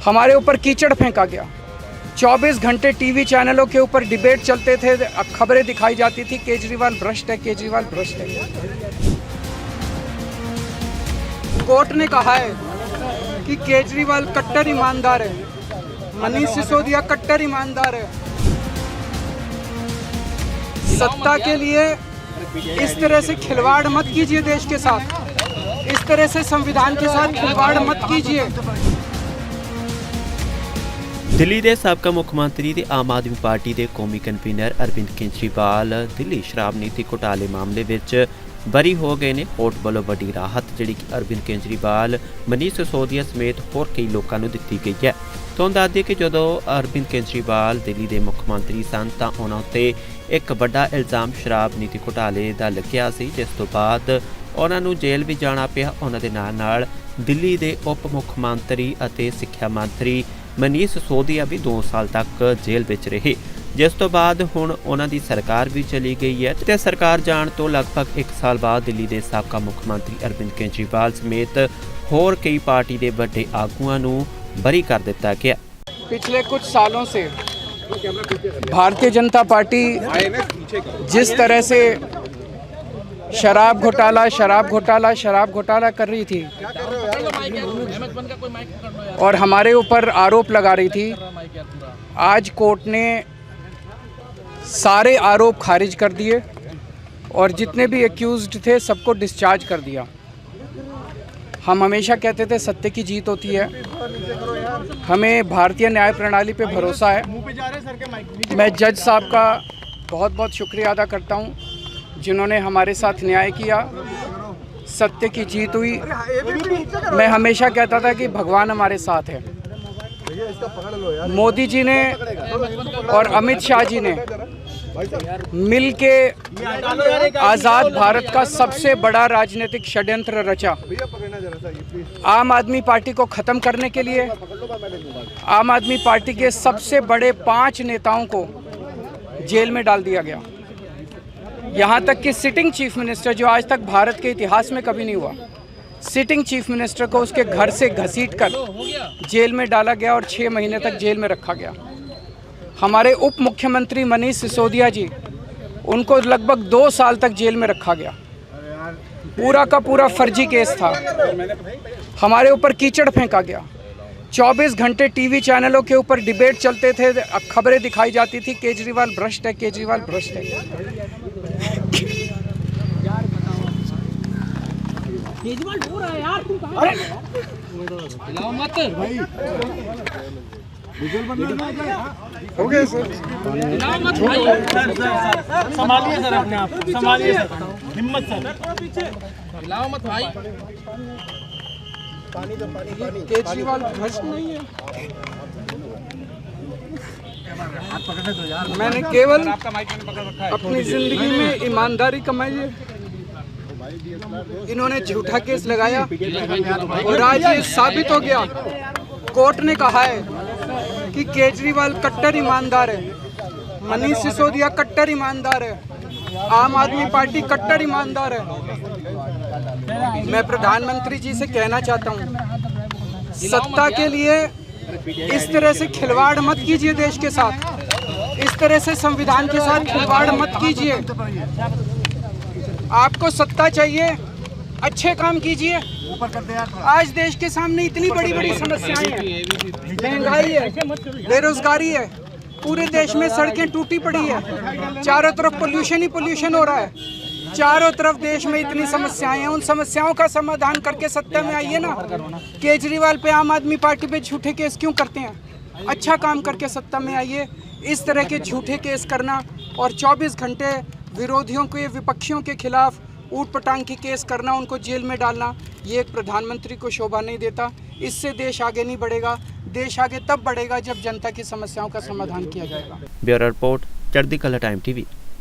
हमारे ऊपर कीचड़ फेंका गया। 24 घंटे टीवी चैनलों के ऊपर डिबेट चलते थे, खबरें दिखाई जाती थी केजरीवाल भ्रष्ट है, केजरीवाल भ्रष्ट है। कोर्ट ने कहा है कि केजरीवाल कट्टर ईमानदार है, मनीष सिसोदिया कट्टर ईमानदार है। सत्ता के लिए इस तरह से खिलवाड़ मत कीजिए, देश के साथ इस तरह से संविधान के साथ खिलवाड़ मत कीजिए। ਦਿੱਲੀ ਦੇ ਸਾਬਕਾ ਮੁੱਖ ਮੰਤਰੀ ਤੇ ਆਮ ਆਦਮੀ ਪਾਰਟੀ ਦੇ ਕੌਮੀ ਕਨਵੀਨਰ ਅਰਵਿੰਦ ਕੇਜਰੀਵਾਲ ਦਿੱਲੀ ਸ਼ਰਾਬ ਨੀਤੀ ਘੁਟਾਲੇ ਮਾਮਲੇ ਵਿੱਚ ਬਰੀ ਹੋ ਗਏ ਨੇ। ਕੋਰਟ ਵੱਲੋਂ ਵੱਡੀ ਰਾਹਤ ਜਿਹੜੀ ਕਿ ਅਰਵਿੰਦ ਕੇਜਰੀਵਾਲ, ਮਨੀਸ਼ ਸਿਸੋਦੀਆ ਸਮੇਤ ਹੋਰ ਕਈ ਲੋਕਾਂ ਨੂੰ ਦਿੱਤੀ ਗਈ ਹੈ। ਤੁਹਾਨੂੰ ਦੱਸ ਦਈਏ ਕਿ ਜਦੋਂ ਅਰਵਿੰਦ ਕੇਜਰੀਵਾਲ ਦਿੱਲੀ ਦੇ ਮੁੱਖ ਮੰਤਰੀ ਸਨ ਤਾਂ ਉਹਨਾਂ ਉੱਤੇ ਇੱਕ ਵੱਡਾ ਇਲਜ਼ਾਮ ਸ਼ਰਾਬ ਨੀਤੀ ਘੁਟਾਲੇ ਦਾ ਲੱਗਿਆ ਸੀ, ਜਿਸ ਤੋਂ ਬਾਅਦ ਉਹਨਾਂ ਨੂੰ ਜੇਲ੍ਹ ਵੀ ਜਾਣਾ ਪਿਆ। ਉਹਨਾਂ ਦੇ ਨਾਲ ਦਿੱਲੀ ਦੇ ਉਪ ਮੁੱਖ ਮੰਤਰੀ ਅਤੇ ਸਿੱਖਿਆ ਮੰਤਰੀ ਮਨੀਸ਼ ਸਿਸੋਦੀਆ ਵੀ 2 ਸਾਲ ਤੱਕ ਜੇਲ੍ਹ ਵਿੱਚ ਰਹੇ, ਜਿਸ ਤੋਂ ਬਾਅਦ ਹੁਣ ਉਹਨਾਂ ਦੀ ਸਰਕਾਰ ਵੀ ਚਲੀ ਗਈ ਹੈ ਤੇ ਸਰਕਾਰ ਜਾਣ ਤੋਂ ਲਗਭਗ 1 ਸਾਲ ਬਾਅਦ ਦਿੱਲੀ ਦੇ ਸਾਬਕਾ ਮੁੱਖ ਮੰਤਰੀ ਅਰਵਿੰਦ ਕੇਜਰੀਵਾਲ ਸਮੇਤ ਹੋਰ ਕਈ ਪਾर्टी ਦੇ ਵੱਡੇ ਆਗੂਆਂ ਨੂੰ बरी कर दिता गया। पिछले कुछ सालों से भारतीय जनता पार्टी जिस तरह से शराब घोटाला कर रही थी और हमारे ऊपर आरोप लगा रही थी, आज कोर्ट ने सारे आरोप खारिज कर दिए और जितने भी एक्यूज्ड थे सबको डिस्चार्ज कर दिया। हम हमेशा कहते थे सत्य की जीत होती है, हमें भारतीय न्याय प्रणाली पे भरोसा है। मैं जज साहब का बहुत बहुत शुक्रिया अदा करता हूँ जिन्होंने हमारे साथ न्याय किया, सत्य की जीत हुई। मैं हमेशा कहता था कि भगवान हमारे साथ है। मोदी जी ने और अमित शाह जी ने मिल के आज़ाद भारत का सबसे बड़ा राजनीतिक षड्यंत्र रचा। आम आदमी पार्टी को ख़त्म करने के लिए आम आदमी पार्टी के सबसे बड़े 5 नेताओं को जेल में डाल दिया गया। यहाँ तक कि सिटिंग चीफ मिनिस्टर, जो आज तक भारत के इतिहास में कभी नहीं हुआ, सिटिंग चीफ मिनिस्टर को उसके घर से घसीटकर जेल में डाला गया और 6 महीने तक जेल में रखा गया। हमारे उप मुख्यमंत्री मनीष सिसोदिया जी, उनको लगभग 2 साल तक जेल में रखा गया। पूरा का पूरा फर्जी केस था, हमारे ऊपर कीचड़ फेंका गया। 24 घंटे टीवी चैनलों के ऊपर डिबेट चलते थे, खबरें दिखाई जाती थी केजरीवाल भ्रष्ट है, केजरीवाल भ्रष्ट है। केजरीवाल हो रहा है यार, तुम कहां हिलाओ मत भाई, हो गया सर, हिलाओ मत भाई, संभालिए सर अपने आप को, संभालिए सर, हिम्मत सर, हिलाओ मत भाई। केजरीवाल भ्रष्ट नहीं है, मैंने केवल अपनी जिंदगी में ईमानदारी कमाई है। इन्होंने झूठा केस लगाया और आज ये साबित हो गया। कोर्ट ने कहा है कि केजरीवाल कट्टर ईमानदार है, मनीष सिसोदिया कट्टर ईमानदार है, आम आदमी पार्टी कट्टर ईमानदार है। मैं प्रधानमंत्री जी से कहना चाहता हूँ, सत्ता के लिए इस तरह से खिलवाड़ मत कीजिए, देश के साथ इस तरह से संविधान के साथ खिलवाड़ मत कीजिए। आपको सत्ता चाहिए, अच्छे काम कीजिए। आज देश के सामने इतनी बड़ी बड़ी समस्याएं हैं, महंगाई है, बेरोजगारी है, पूरे देश में सड़कें टूटी पड़ी है, चारों तरफ पोल्यूशन ही पोल्यूशन हो रहा है, चारों तरफ देश में इतनी समस्याएं हैं। उन समस्याओं का समाधान करके सत्ता में आइए ना। केजरीवाल पे आम आदमी पार्टी पे झूठे केस क्यों करते हैं? अच्छा काम करके सत्ता में आइए। इस तरह के झूठे केस करना और 24 घंटे विरोधियों के, विपक्षियों के खिलाफ ऊट पटांग के केस करना, उनको जेल में डालना, ये एक प्रधानमंत्री को शोभा नहीं देता। इससे देश आगे नहीं बढ़ेगा। देश आगे तब बढ़ेगा जब जनता की समस्याओं का समाधान किया जाएगा। ब्यूरो रिपोर्ट, चढ़ती कला टाइम टीवी।